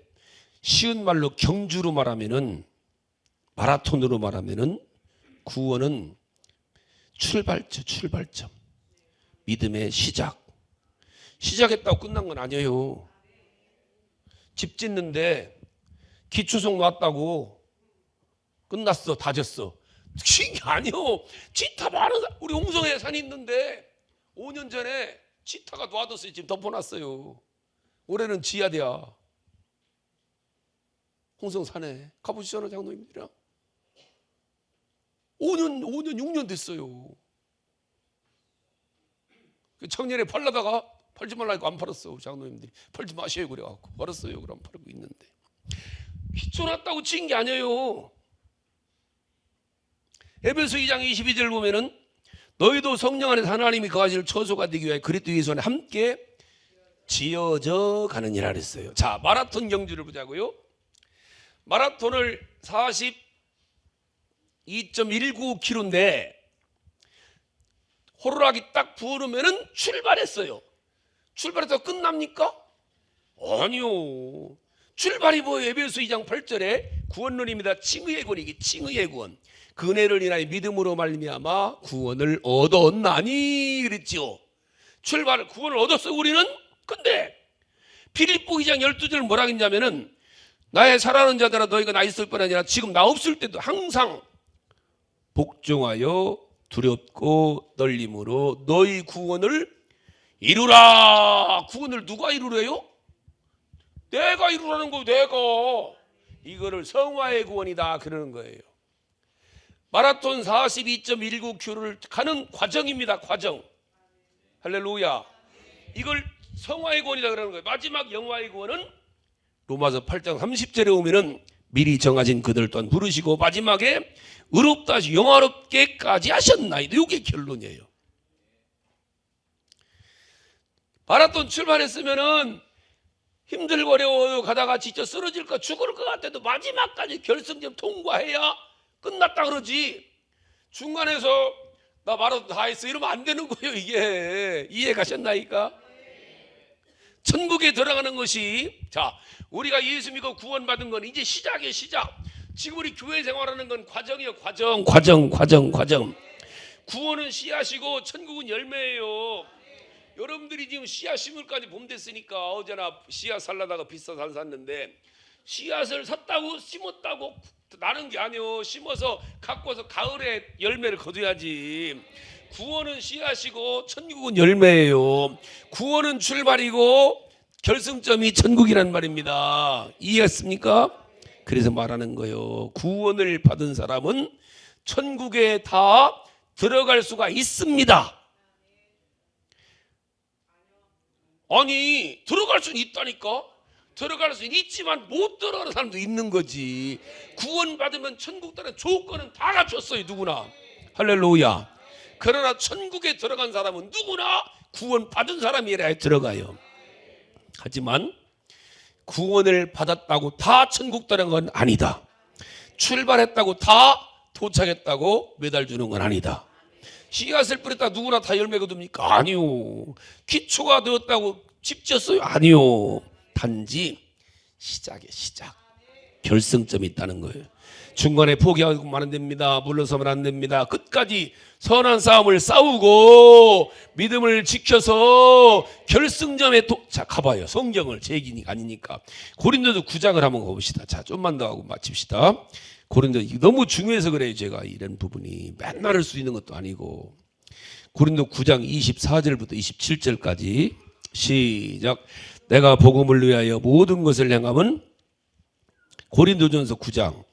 [SPEAKER 1] 쉬운 말로 경주로 말하면은, 마라톤으로 말하면은 구원은 출발점, 믿음의 시작했다고 끝난 건 아니에요. 집 짓는데 기초석 놨다고 끝났어, 다졌어. 그게 아니요. 지타 많은 우리 옹성에 산이 있는데 5년 전에 지타가 놔뒀어요. 지금 덮어놨어요. 올해는 지하대야. 홍성산에 가보시잖아요, 장로님들이랑. 5년 6년 됐어요. 청년에 팔라다가 팔지 말라니까 안 팔았어. 우리 장로님들이 팔지 마셔요 그래갖고 팔았어요. 그럼 팔고 있는데 기초놨다고 지은 게 아니에요. 에베소 2장 22절 보면은 너희도 성령 안에서 하나님이 거하실 처소가 되기 위하여 그리스도 예수 안에 함께 지어져 가느니라 그랬어요. 자, 마라톤 경주를 보자고요. 마라톤을 42.195km인데 호루라기 딱 부으면은 출발했어요. 출발해서 끝납니까? 아니요. 출발이 뭐예요? 에베소 2장 8절에 구원론입니다. 칭의의 구원이기 칭의의 구원. 그 은혜를 인하여 믿음으로 말미암아 구원을 얻었나니 그랬지요. 출발을 구원을 얻었어요 우리는. 근데 필립보 2장 12절 뭐라 했냐면은 나의 사랑하는 자들아 너희가 나 있을 뿐 아니라 지금 나 없을 때도 항상 복종하여 두렵고 떨림으로 너희 구원을 이루라. 구원을 누가 이루래요? 내가 이루라는 거예요. 내가. 이거를 성화의 구원이다 그러는 거예요. 마라톤 42.19km를 가는 과정입니다. 과정. 할렐루야. 이걸 성화의 구원이다 그러는 거예요. 마지막 영화의 구원은 로마서 8장 30절에 오면은 미리 정하신 그들 또한 부르시고 마지막에 의롭다 하시 영화롭게까지 하셨나이다. 이게 결론이에요. 마라톤 출발했으면은 힘들고 어려워요. 가다가 진짜 쓰러질까 죽을 것 같아도 마지막까지 결승점 통과해야 끝났다 그러지. 중간에서 나 마라톤 다 했어 이러면 안 되는 거예요. 이게 이해 가셨나이까? 천국에 들어가는 것이, 자, 우리가 예수 믿고 구원받은 건 이제 시작이에요. 시작. 지금 우리 교회 생활하는 건 과정이에요. 과정. 구원은 씨앗이고 천국은 열매예요. 여러분들이 지금 씨앗 심을까지 봄 됐으니까 어제나 씨앗 살라다가 비싼 산 샀는데 씨앗을 샀다고 심었다고 나는 게 아니요. 심어서 갖고 와서 가을에 열매를 거둬야지. 구원은 씨앗이고 천국은 열매예요. 구원은 출발이고 결승점이 천국이란 말입니다. 이해했습니까? 그래서 말하는 거예요. 구원을 받은 사람은 천국에 다 들어갈 수가 있습니다. 아니, 들어갈 수는 있다니까. 들어갈 수는 있지만 못 들어가는 사람도 있는 거지. 구원받으면 천국 들어가는 조건은 다 갖췄어요, 누구나. 할렐루야. 그러나 천국에 들어간 사람은 누구나 구원받은 사람이라 들어가요. 하지만 구원을 받았다고 다 천국 들어간 건 아니다. 출발했다고 다 도착했다고 메달 주는 건 아니다. 씨앗을 뿌렸다 누구나 다 열매가 됩니까? 아니요. 기초가 되었다고 집 지었어요? 아니요. 단지 시작에 시작, 결승점이 있다는 거예요. 중간에 포기하고 안 됩니다. 물러서면 안 됩니다. 끝까지 선한 싸움을 싸우고 믿음을 지켜서 결승점에 자, 가봐요. 성경을 제 얘기 아니니까. 고린도서 9장을 한번 가봅시다. 자, 좀만 더 하고 마칩시다. 고린도 너무 중요해서 그래요. 제가 이런 부분이 맨날 할 수 있는 것도 아니고. 고린도 9장 24절부터 27절까지 시작. 내가 복음을 위하여 모든 것을 행함은, 고린도전서 9장.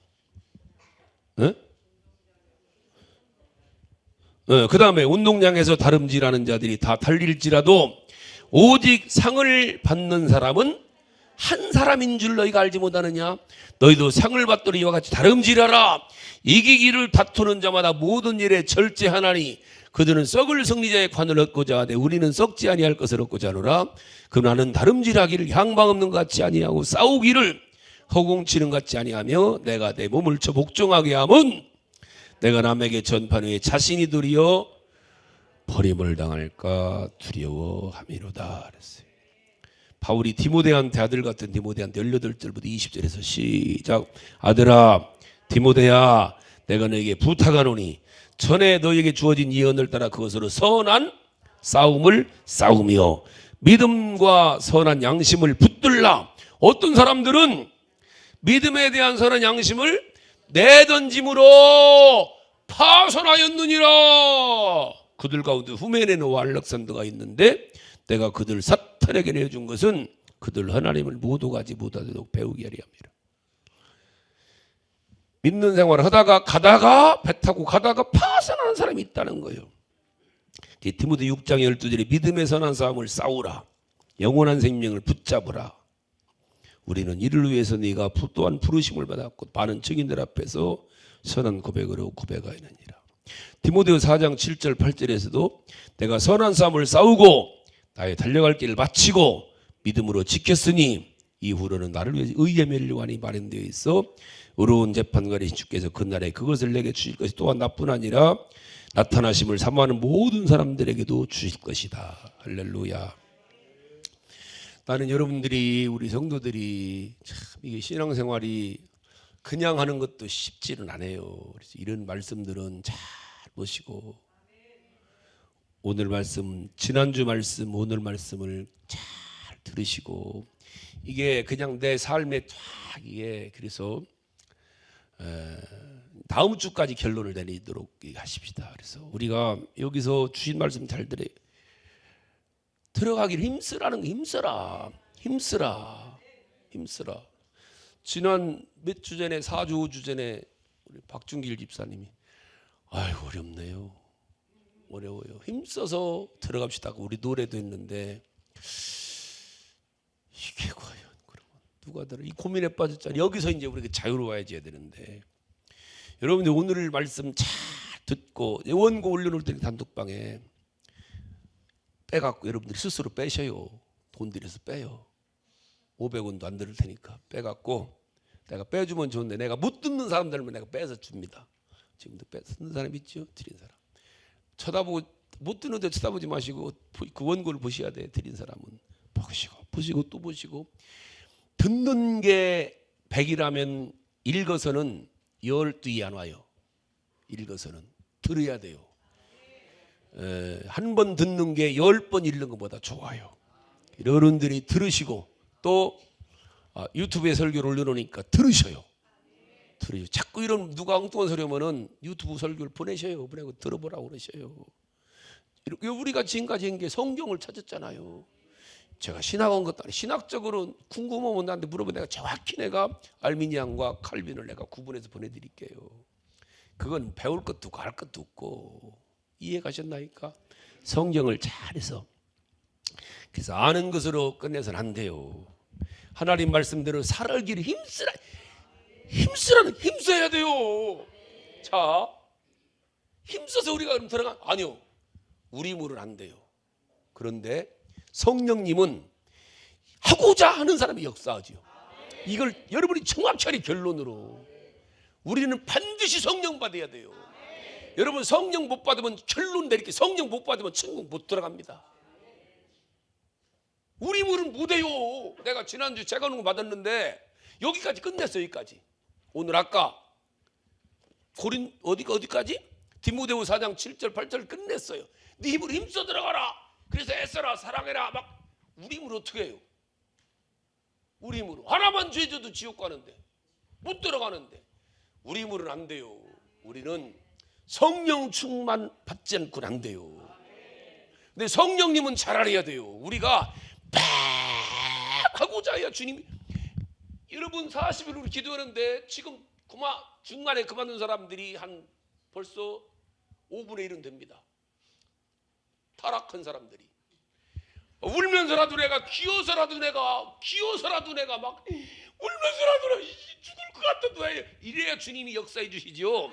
[SPEAKER 1] 그 다음에 운동장에서 다름질하는 자들이 다 달릴지라도 오직 상을 받는 사람은 한 사람인 줄 너희가 알지 못하느냐? 너희도 상을 받도록 이와 같이 다름질하라. 이기기를 다투는 자마다 모든 일에 절제하나니 그들은 썩을 승리자의 관을 얻고자 하되 우리는 썩지 아니할 것을 얻고자 하노라. 그러나는 다름질하기를 향방 없는 것 같지 아니하고 싸우기를 허공치는 것 같지 아니하며 내가 내 몸을 쳐 복종하게 함은 내가 남에게 전판 후에 자신이 도리어 버림을 당할까 두려워함이로다 그랬어요. 바울이 디모데한테, 아들 같은 디모데한테 18절부터 20절에서 시작. 아들아 디모데야, 내가 너에게 부탁하노니 전에 너에게 주어진 예언을 따라 그것으로 선한 싸움을 싸우며 믿음과 선한 양심을 붙들라. 어떤 사람들은 믿음에 대한 선한 양심을 내던짐으로 파손하였느니라. 그들 가운데 후메네노와 알렉산더가 있는데 내가 그들 사탄에게 내준 것은 그들 하나님을 모두 가지 못하도록 배우게 하려 합니다. 믿는 생활을 하다가 가다가 배 타고 가다가 파산하는 사람이 있다는 거예요. 디모데 6장 12절에 믿음의 선한 싸움을 싸우라. 영원한 생명을 붙잡으라. 우리는 이를 위해서 네가 또한 부르심을 받았고 많은 증인들 앞에서 선한 고백으로 고백하였느니라. 디모데후 4장 7절 8절에서도 내가 선한 싸움을 싸우고 나의 달려갈 길을 마치고 믿음으로 지켰으니 이후로는 나를 위해 의의 멸류관이 마련되어 있어 의로운 재판관이신 주께서 그날에 그것을 내게 주실 것이 또한 나뿐 아니라 나타나심을 사모하는 모든 사람들에게도 주실 것이다. 할렐루야. 나는 여러분들이, 우리 성도들이 참 이게 신앙생활이 그냥 하는 것도 쉽지는 않아요. 그래서 이런 말씀들은 잘 보시고 오늘 말씀, 지난주 말씀, 오늘 말씀을 잘 들으시고 이게 그냥 내 삶에 쫙 이게 그래서 다음 주까지 결론을 내리도록 하십시다. 그래서 우리가 여기서 주신 말씀 잘 들어요. 들어가기를 힘쓰라는 거. 힘쓰라. 지난 몇 주 전에 4주 5주 전에 우리 박준길 집사님이 아이고 어렵네요. 어려워요. 힘써서 들어갑시다. 우리 노래도 했는데 이게 과연 그러면 누가 들어? 이 고민에 빠졌잖아요. 여기서 이제 우리가 자유로워야지 되는데 여러분들 오늘 말씀 잘 듣고 원고 올려놓을 때 단톡방에 빼갖고 여러분들이 스스로 빼셔요. 돈 들여서 빼요. 500원도 안 들을 테니까 빼갖고 내가 빼주면 좋은데 내가 못 듣는 사람들만 내가 빼서 줍니다. 지금도 듣는 사람 있죠? 드린 사람. 쳐다보고 못 듣는데 쳐다보지 마시고 그 원고를 보셔야 돼. 드린 사람은 보시고 또 보시고. 듣는 게 100이라면 읽어서는 12이 안 와요. 읽어서는 들어야 돼요. 한 번 듣는 게 10번 읽는 것보다 좋아요. 여러분들이 들으시고 또 유튜브에 설교를 올려놓으니까 들으셔요. 자꾸 이런 누가 엉뚱한 소리 하면은 유튜브 설교를 보내셔요. 보내고 들어보라고 그러셔요. 우리가 지금까지 한 게 성경을 찾았잖아요. 제가 신학 온 것도 아니고 신학적으로 궁금하면 나한테 물어보면 내가 정확히 내가 알미니안과 칼빈을 내가 구분해서 보내드릴게요. 그건 배울 것도 없고 할 것도 없고. 이해 가셨나이까? 성경을 잘해서. 그래서 아는 것으로 끝내서는 안 돼요. 하나님 말씀대로 살아가기를 힘써야 돼요. 자, 힘써서 우리가 그럼 들어가? 아니요. 우리 힘으로는 안 돼요. 그런데 성령님은 하고자 하는 사람이 역사하지요. 이걸 여러분이 청합차리 결론으로 우리는 반드시 성령 받아야 돼요. 여러분 성령 못 받으면 결론 내릴게. 성령 못 받으면 천국 못 들어갑니다. 우리 힘으로는 못해요. 내가 지난주 재간운동 받았는데 여기까지 끝냈어요. 여기까지. 오늘 아까 고린 어디까지? 디모데후 4장 7절 8절 끝냈어요. 네 힘으로 힘써 들어가라. 그래서 애써라 사랑해라. 막 우리 힘으로 어떻게 해요? 우리 힘으로 하나만 죄져도 지옥 가는데 못 들어가는데 우리 힘으로는 안 돼요. 우리는 성령 충만 받지 않고는 안 돼요. 근데 성령님은 잘 알아야 돼요. 우리가 팍 하고자 해야 주님이. 여러분 40일 우리 기도하는데 지금 중간에 그만둔 사람들이 한 벌써 5분의 1은 됩니다. 타락한 사람들이 울면서라도 내가 기어서라도 내가 막 울면서라도 내가 죽을 것 같아도 이래야 주님이 역사해 주시죠.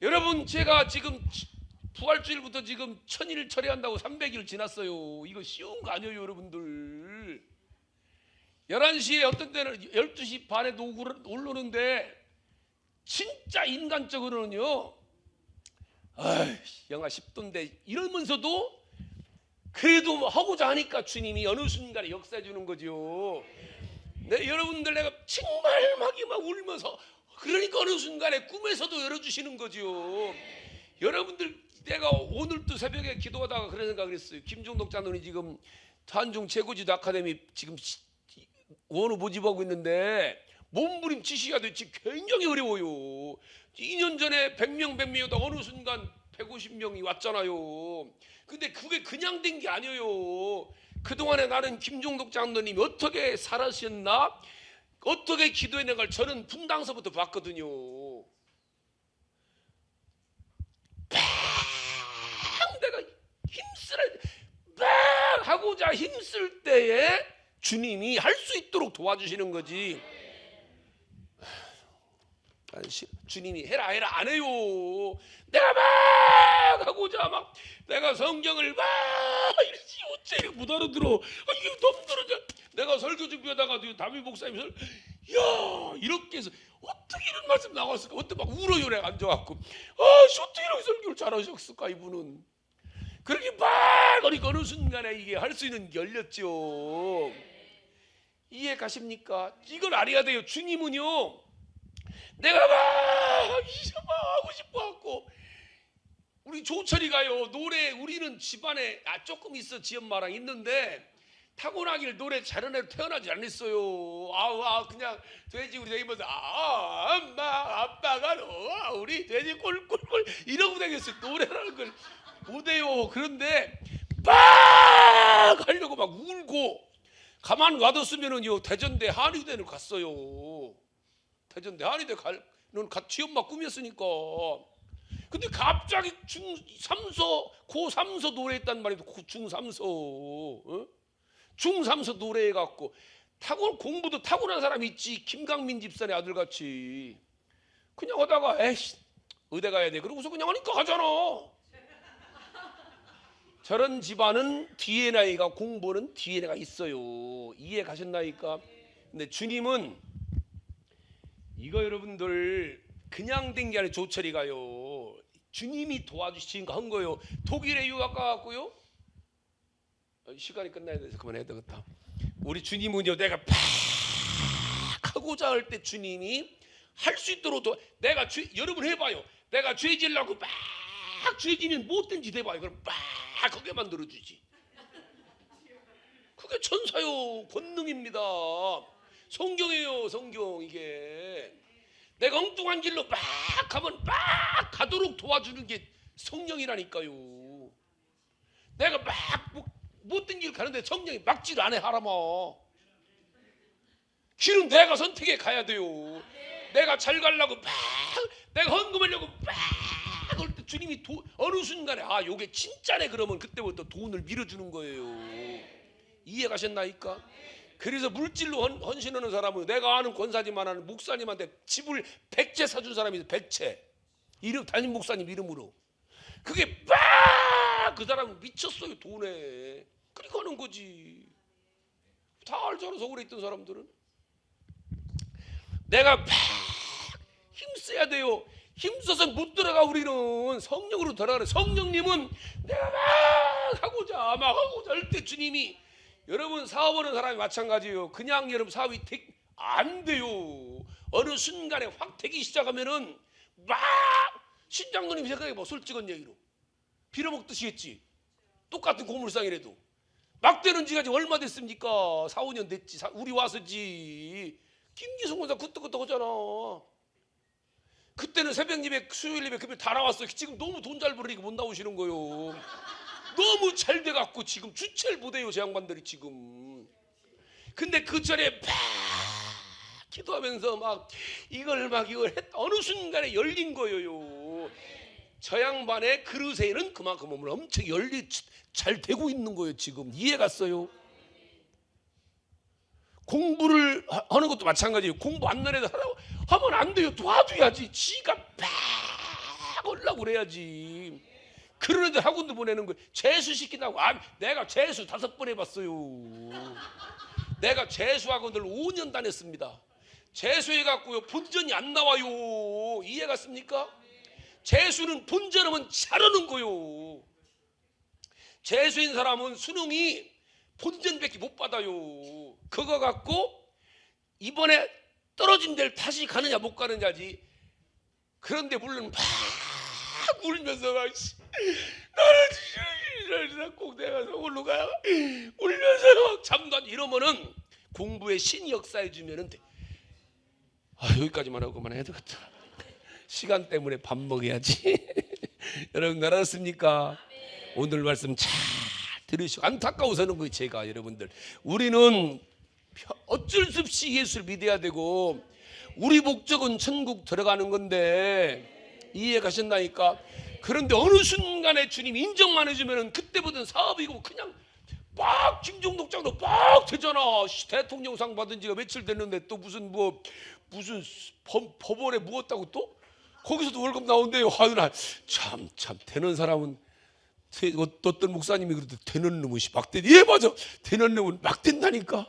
[SPEAKER 1] 여러분 제가 지금 부활주일부터 지금 1000일 처리한다고 300일 지났어요. 이거 쉬운 거 아니에요 여러분들. 11시에 어떤 때는 12시 반에도 오르는데 진짜 인간적으로는요 영하 10도인데 이러면서도 그래도 하고자 하니까 주님이 어느 순간에 역사해 주는 거죠. 네, 여러분들 내가 정말 막 울면서 그러니까 어느 순간에 꿈에서도 열어주시는 거죠. 여러분들 내가 오늘도 새벽에 기도하다가 그런 생각을 했어요. 김종덕 장로님 지금 한중 최고지도 아카데미 지금 원우 모집하고 있는데 몸부림치시가 되지 굉장히 어려워요. 2년 전에 100명이다 어느 순간 150명이 왔잖아요. 근데 그게 그냥 된 게 아니에요. 그동안에 나는 김종덕 장로님이 어떻게 살았었나, 어떻게 기도했는 걸 저는 분당서부터 봤거든요. 내가 하고자 힘쓸 때에 주님이 할 수 있도록 도와주시는 거지. 주님이 해라 안 해요. 내가 막 하고자 막 내가 성경을 막 이러지 어째 못 알아들어. 이게 너무 떨어져. 내가 설교 준비하다가 담임 목사님 야 이렇게 해서 어떻게 이런 말씀 나왔을까. 어떻게 막 울어요. 내가 앉아갖고 어떻게 이렇게 설교를 잘하셨을까 이분은. 그렇게 막 어느 순간에 이게 할 수 있는 게 열렸죠. 이해 가십니까? 이걸 알아야 돼요. 주님은요 내가 막 하고 싶어갖고 우리 조철이 가요. 노래 우리는 집안에 조금 있어 지엄마랑 있는데 타고나길 노래 잘하는 애로 태어나지 않았어요. 그냥 돼지 우리 애기면서 엄마 아빠가 우리 돼지 꿀꿀꿀 이러고 다녔어요. 노래라는 걸 못해요. 그런데 막 하려고 막 울고 가만 놔뒀으면은요 대전대 한의대를 갔어요. 대전대 한의대 넌 지엄마 꿈이었으니까. 근데 갑자기 중3서 고3서 노래했단 말이에요. 중3서 중3서 노래해갖고 공부도 타고난 사람이 있지. 김강민 집사의 아들같이 그냥 하다가 의대 가야 돼 그러고서 그냥 하니까 가잖아. 저런 집안은 DNA가 공부는 DNA가 있어요. 이해 가셨나이까? 근데 주님은 이거 여러분들 그냥 된 게 아니라 조철이 가요. 주님이 도와주신 거 한 거예요. 독일에 유학 가갖고요. 시간이 끝나야 돼서 그만해야 되겠다. 우리 주님은요 내가 팍 하고자 할 때 주님이 할 수 있도록 여러분 해봐요. 내가 죄 지으려고 막 죄 지면 못된 짓 해봐요. 그럼 막 그게 만들어주지. 그게 천사요 권능입니다. 성경이에요. 성경. 이게 내가 엉뚱한 길로 막 가면 막 가도록 도와주는 게 성령이라니까요. 내가 막 못된 길 가는데 성령이 막지를 않아. 하라마 길은 내가 선택해 가야 돼요. 내가 잘 가려고 막 내가 헌금하려고 막 그럴 때 주님이 어느 순간에 요게 진짜네 그러면 그때부터 돈을 밀어주는 거예요. 이해 가셨나이까? 그래서 물질로 헌신하는 사람은 내가 아는 권사님만 목사님한테 집을 100채 사준 사람이 있어요. 100채. 이름 담임 목사님 이름으로. 그게 빡! 그 사람은 미쳤어요 돈에. 그러니까 하는 거지. 다 알잖아 서울에 있던 사람들은. 내가 막 힘써야 돼요. 힘써서 못 들어가. 우리는 성령으로 들어가래. 성령님은 내가 막 하고자 할 때 주님이, 여러분 사업하는 사람이 마찬가지예요. 그냥 여러분 사업이 안 돼요. 어느 순간에 확 되기 시작하면은 막 신장로님 생각해봐. 솔직한 얘기로 빌어먹듯이 했지. 똑같은 고물상이라도 막 되는 지가 지금 얼마 됐습니까? 4, 5년 됐지. 우리 와서지. 김기성 권사 그때그때 하잖아. 그때는 새벽 예배, 수요일 예배 그때 다 나왔어요. 지금 너무 돈 잘 벌으니까 못 나오시는 거예요. 너무 잘 돼갖고 지금 주체를 못해요 제 양반들이 지금. 근데 그 전에 막 기도하면서 막 이걸 어느 순간에 열린 거예요. 저 양반의 그릇에는 그만큼 엄청 잘 되고 있는 거예요 지금. 이해 갔어요? 공부를 하는 것도 마찬가지예요. 공부 안 나래도 하면 안 돼요. 도와줘야지. 지가 막 하려고 그래야지. 그런 애들 학원도 보내는 거예요. 재수시킨다고. 내가 재수 5번 해봤어요. 내가 재수학원들 5년 다녔습니다. 재수해갖고요 본전이 안 나와요. 이해 갔습니까? 재수는 본전하면 잘하는 거요. 재수인 사람은 수능이 본전밖에 못 받아요. 그거 갖고 이번에 떨어진 데를 다시 가느냐 못 가느냐지. 그런데 물론 막 울면서 막 나는 꼭 내가 서울로 가야 울면서 막 잠도 안 이러면은 공부에 신이 역사해 주면은 돼. 여기까지만 하고 그만해야 되겠다. 시간 때문에 밥 먹어야지. 여러분 알았습니까? 오늘 말씀 잘 들으시고 안타까워서는 거예요. 제가 여러분들 우리는 어쩔 수 없이 예수를 믿어야 되고 우리 목적은 천국 들어가는 건데 이해 가셨나니까? 그런데 어느 순간에 주님 인정만 해주면은 그때부터는 사업이고 그냥 막 김종독장도 막 되잖아. 대통령상 받은 지가 며칠 됐는데 또 무슨 법원에 묵었다고 또 거기서도 월급 나온대요. 참 되는 사람은 어떤 목사님이 그러대. 되는 놈은 막 돼. 예 맞아. 되는 놈은 막 된다니까.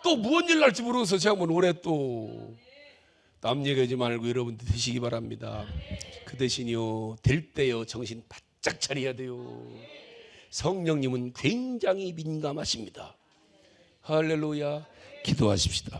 [SPEAKER 1] 또 무슨 일 날지 모르겠어. 제가 한번 올해 또 남 얘기하지 말고 여러분들 되시기 바랍니다. 그 대신요 될 때요 정신 바짝 차려야 돼요. 성령님은 굉장히 민감하십니다. 할렐루야. 기도하십시다.